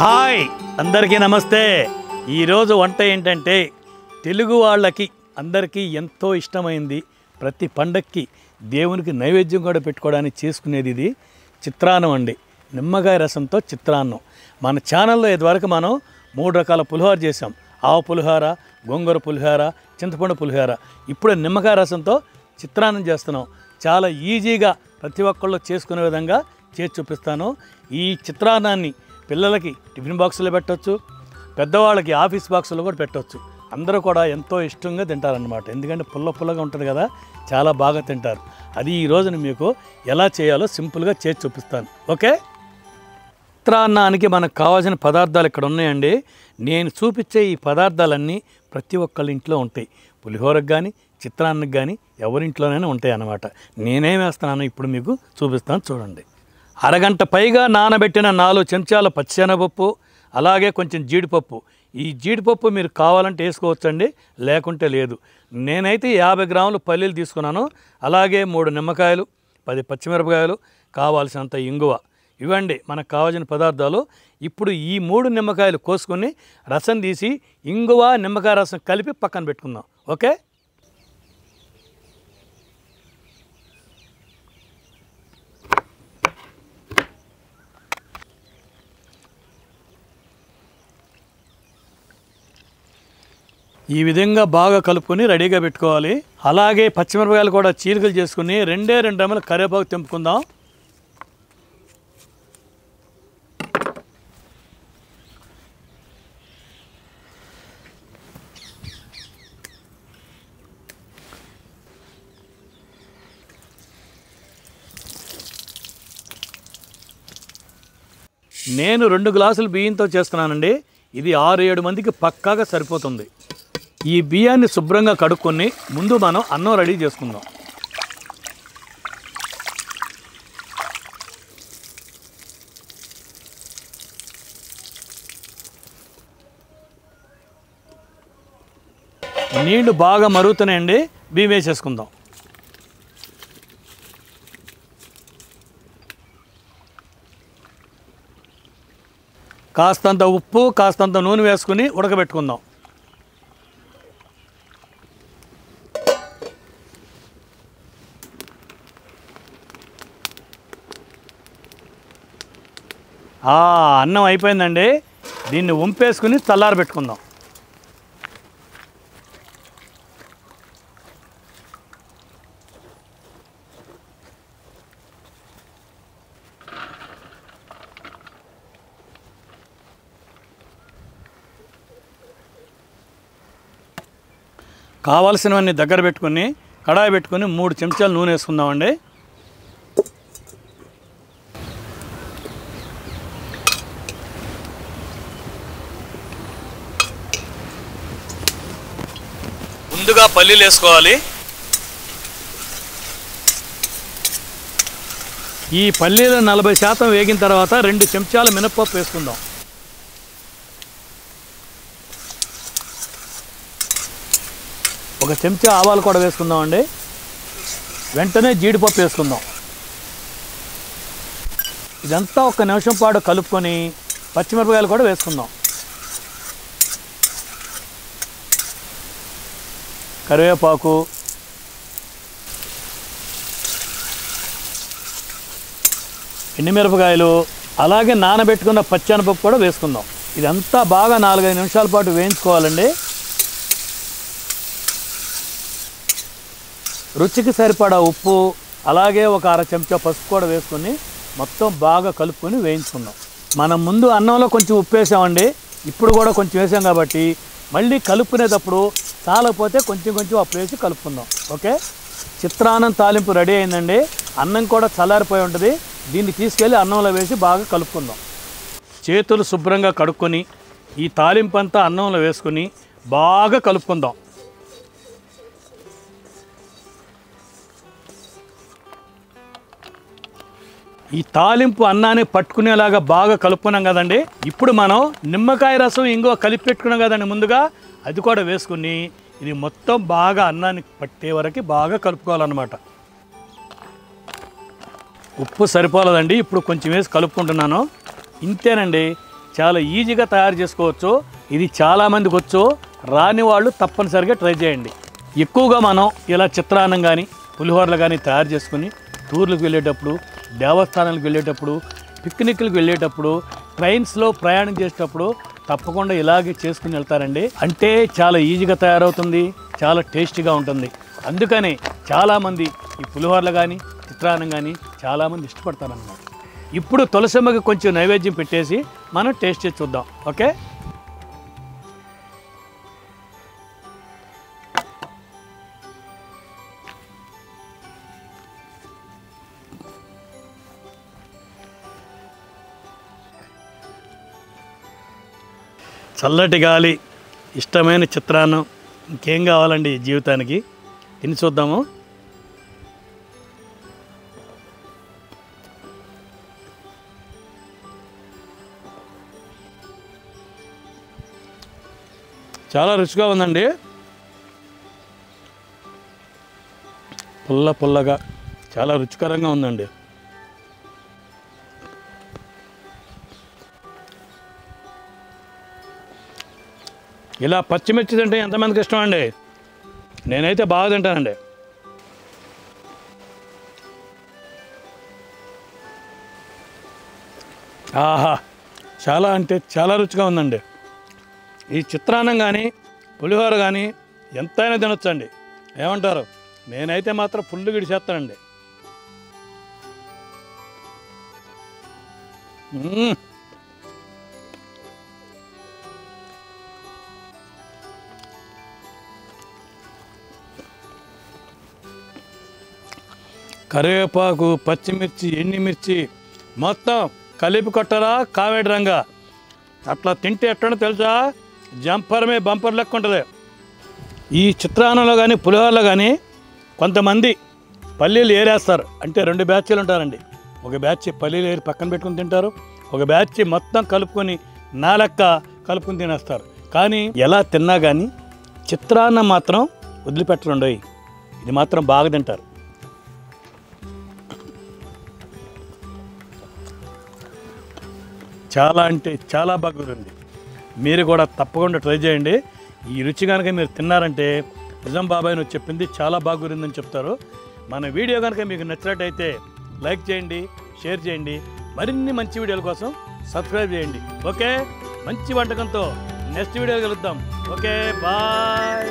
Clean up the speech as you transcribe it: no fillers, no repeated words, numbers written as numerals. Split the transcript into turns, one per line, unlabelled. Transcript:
Hi అందరికీ నమస్తే. ఈరోజు వంట ఏంటంటే తెలుగు వాళ్ళకి అందరికీ ఎంతో ఇష్టమైంది, ప్రతి పండక్కి దేవునికి నైవేద్యం కూడా పెట్టుకోవడానికి చేసుకునేది ఇది చిత్రాన్నం అండి. నిమ్మకాయ రసంతో చిత్రాన్నం. మన ఛానల్లో ఇదివరకు మనం 3 రకాల పులిహోర చేసాం. ఆవు పులిహోర, గోంగూర పులిహోర, చింతపండు పులిహోర. ఇప్పుడు నిమ్మకాయ రసంతో చిత్రాన్నం చేస్తున్నాం. చాలా ఈజీగా ప్రతి ఒక్కళ్ళు చేసుకునే విధంగా చేసి చూపిస్తాను. ఈ చిత్రాన్నాన్ని పిల్లలకి టిఫిన్ బాక్సులో పెట్టవచ్చు, పెద్దవాళ్ళకి ఆఫీస్ బాక్సులో కూడా పెట్టవచ్చు. అందరూ కూడా ఎంతో ఇష్టంగా తింటారనమాట. ఎందుకంటే పుల్లగా ఉంటుంది కదా, చాలా బాగా తింటారు. అది ఈ రోజున మీకు ఎలా చేయాలో సింపుల్గా చేసి చూపిస్తాను. ఓకే. చిత్రాన్నానికి మనకు కావాల్సిన పదార్థాలు ఇక్కడ ఉన్నాయండి. నేను చూపించే ఈ పదార్థాలన్నీ ప్రతి ఒక్కళ్ళ ఇంట్లో ఉంటాయి. పులిహోరకు కానీ చిత్రాన్నకి కానీ ఎవరింట్లోనైనా ఉంటాయి అన్నమాట. నేనేం వేస్తున్నానో ఇప్పుడు మీకు చూపిస్తాను, చూడండి. అరగంట పైగా నానబెట్టిన 4 చెంచాల పచ్చిశనగపప్పు, అలాగే కొంచెం జీడిపప్పు. ఈ జీడిపప్పు మీరు కావాలంటే వేసుకోవచ్చండి, లేకుంటే లేదు. నేనైతే 50 గ్రాములు పల్లీలు తీసుకున్నాను. అలాగే 3 నిమ్మకాయలు, 10 పచ్చిమిరపకాయలు, కావాల్సినంత ఇంగువ. ఇవ్వండి మనకు కావాల్సిన పదార్థాలు. ఇప్పుడు ఈ 3 నిమ్మకాయలు కోసుకొని రసం తీసి ఇంగువ నిమ్మకాయ రసం కలిపి పక్కన పెట్టుకుందాం. ఓకే. ఈ విధంగా బాగా కలుపుకొని రెడీగా పెట్టుకోవాలి. అలాగే పచ్చిమిరపకాయలు కూడా చీలికలు చేసుకుని 2 రెమ్మలు కరివేపాకు తెంపుకుందాం. నేను 2 గ్లాసులు బియ్యంతో చేస్తున్నానండి. ఇది 6-7 మందికి పక్కాగా సరిపోతుంది. ఈ బియ్యాన్ని శుభ్రంగా కడుక్కొని ముందు మనం అన్నం రెడీ చేసుకుందాం. నీళ్లు బాగా మరుగుతున్నాయండి, బియ్యం వేసేసుకుందాం. కాస్తంత ఉప్పు, కాస్తంత నూనె వేసుకుని ఉడకబెట్టుకుందాం. అన్నం అయిపోయిందండి. దీన్ని వంపేసుకుని చల్లారబెట్టుకుందాం. కావాల్సినవన్నీ దగ్గర పెట్టుకుని కడాయి పెట్టుకుని 3 చెంచాలు నూనె వేసుకుందామండి. ముందుగా పల్లీలు వేసుకోవాలి. ఈ పల్లీలు 40% వేగిన తర్వాత 2 చెంచాలు మినపప్పు వేసుకుందాం. ఒక చెంచా ఆవాలు కూడా వేసుకుందామండి. వెంటనే జీడిపప్పు వేసుకుందాం. ఇదంతా 1 నిమిషం పాటు కలుపుకొని పచ్చిమిరపకాయలు కూడా వేసుకుందాం. కరివేపాకు, ఎండుమిరపకాయలు, అలాగే నానబెట్టుకున్న పచ్చెనపప్పు కూడా వేసుకుందాం. ఇదంతా బాగా 4-5 నిమిషాల పాటు వేయించుకోవాలండి. రుచికి సరిపడా ఉప్పు, అలాగే ఒక 1/2 చెంచా పసుపు కూడా వేసుకొని మొత్తం బాగా కలుపుకొని వేయించుకుందాం. మనం ముందు అన్నంలో కొంచెం ఉప్పు వేసామండి, ఇప్పుడు కూడా కొంచెం వేసాం కాబట్టి మళ్ళీ కలుపుకునేటప్పుడు చాలకపోతే కొంచెం అప్పుడు వేసి కలుపుకుందాం. ఓకే. చిత్రాన్నం తాలింపు రెడీ అయిందండి. అన్నం కూడా చల్లారిపోయి ఉంటుంది. దీన్ని తీసుకెళ్ళి అన్నంలో వేసి బాగా కలుపుకుందాం. చేతులు శుభ్రంగా కడుక్కొని ఈ తాలింపు అంతా అన్నంలో వేసుకొని బాగా కలుపుకుందాం. ఈ తాలింపు అన్నాన్ని పట్టుకునేలాగా బాగా కలుపుకున్నాం కదండి. ఇప్పుడు మనం నిమ్మకాయ రసం ఇంగువ కలిపి పెట్టుకున్నాం కదండి ముందుగా, అది కూడా వేసుకుని ఇది మొత్తం బాగా అన్నానికి పట్టే వరకు బాగా కలుపుకోవాలన్నమాట. ఉప్పు సరిపోలేదండి, ఇప్పుడు కొంచెం వేసి కలుపుకుంటున్నాను. ఇంతేనండి, చాలా ఈజీగా తయారు చేసుకోవచ్చు. ఇది చాలామందికి వచ్చు, రాని వాళ్ళు తప్పనిసరిగా ట్రై చేయండి. ఎక్కువగా మనం ఇలా చిత్రాన్నం కానీ పులిహోరలు కానీ తయారు చేసుకుని టూర్లకు వెళ్ళేటప్పుడు, దేవస్థానాలకు వెళ్ళేటప్పుడు, పిక్నిక్లకు వెళ్ళేటప్పుడు, ట్రైన్స్లో ప్రయాణం చేసేటప్పుడు తప్పకుండా ఇలాగే చేసుకుని వెళ్తారండి. అంటే చాలా ఈజీగా తయారవుతుంది, చాలా టేస్టీగా ఉంటుంది. అందుకనే చాలామంది ఈ పులిహోరలు కానీ చిత్రాన్నం కానీ చాలామంది ఇష్టపడతారన్నమాట. ఇప్పుడు తులసమ్మకి కొంచెం నైవేద్యం పెట్టేసి మనం టేస్ట్ చేసి చూద్దాం. ఓకే, చల్లటి గాలి, ఇష్టమైన చిత్రాన్నం, ఇంకేం కావాలండి జీవితానికి. తిని చూద్దాము. చాలా రుచిగా ఉందండి, పుల్లగా చాలా రుచికరంగా ఉందండి. ఇలా పచ్చిమిర్చి తింటే ఎంతమందికి ఇష్టం అండి? నేనైతే బాగా తింటానండి. ఆహా, చాలా అంటే చాలా రుచిగా ఉందండి. ఈ చిత్రాన్నం కానీ పులిహోర కానీ ఎంతైనా తినొచ్చండి. ఏమంటారు? నేనైతే మాత్రం ఫుల్ గిడిచేస్తానండి. కరివేపాకు, పచ్చిమిర్చి, ఎండిమిర్చి మొత్తం కలిపి కొట్టరా కావేడి రంగా. అట్లా తింటే ఎట్టనో తెలుసా, జంపర్ మే బంపర్ లెక్క ఉంటుంది. ఈ చిత్రాన్నంలో కానీ పులిహోరలో కానీ కొంతమంది పల్లీలు ఏరేస్తారు. అంటే 2 బ్యాచ్లు ఉంటారండి. ఒక బ్యాచ్ పల్లీలు ఏరి పక్కన పెట్టుకుని తింటారు, ఒక బ్యాచ్ మొత్తం కలుపుకొని నా లెక్క కలుపుకొని తినేస్తారు. కానీ ఎలా తిన్నా కానీ చిత్రాన్నం మాత్రం వదిలిపెట్టరండి. ఇది మాత్రం బాగా తింటారు. చాలా అంటే చాలా బాగుంది. మీరు కూడా తప్పకుండా ట్రై చేయండి. ఈ రుచి కనుక మీరు తిన్నారంటే నిజం బాబాయ్ నువ్వు చెప్పింది చాలా బాగుందని చెప్తారు. మన వీడియో కనుక మీకు నచ్చినట్టయితే లైక్ చేయండి, షేర్ చేయండి. మరిన్ని మంచి వీడియోల కోసం సబ్స్క్రైబ్ చేయండి. ఓకే, మంచి వంటకంతో నెక్స్ట్ వీడియో కలుద్దాం. Okay, bye.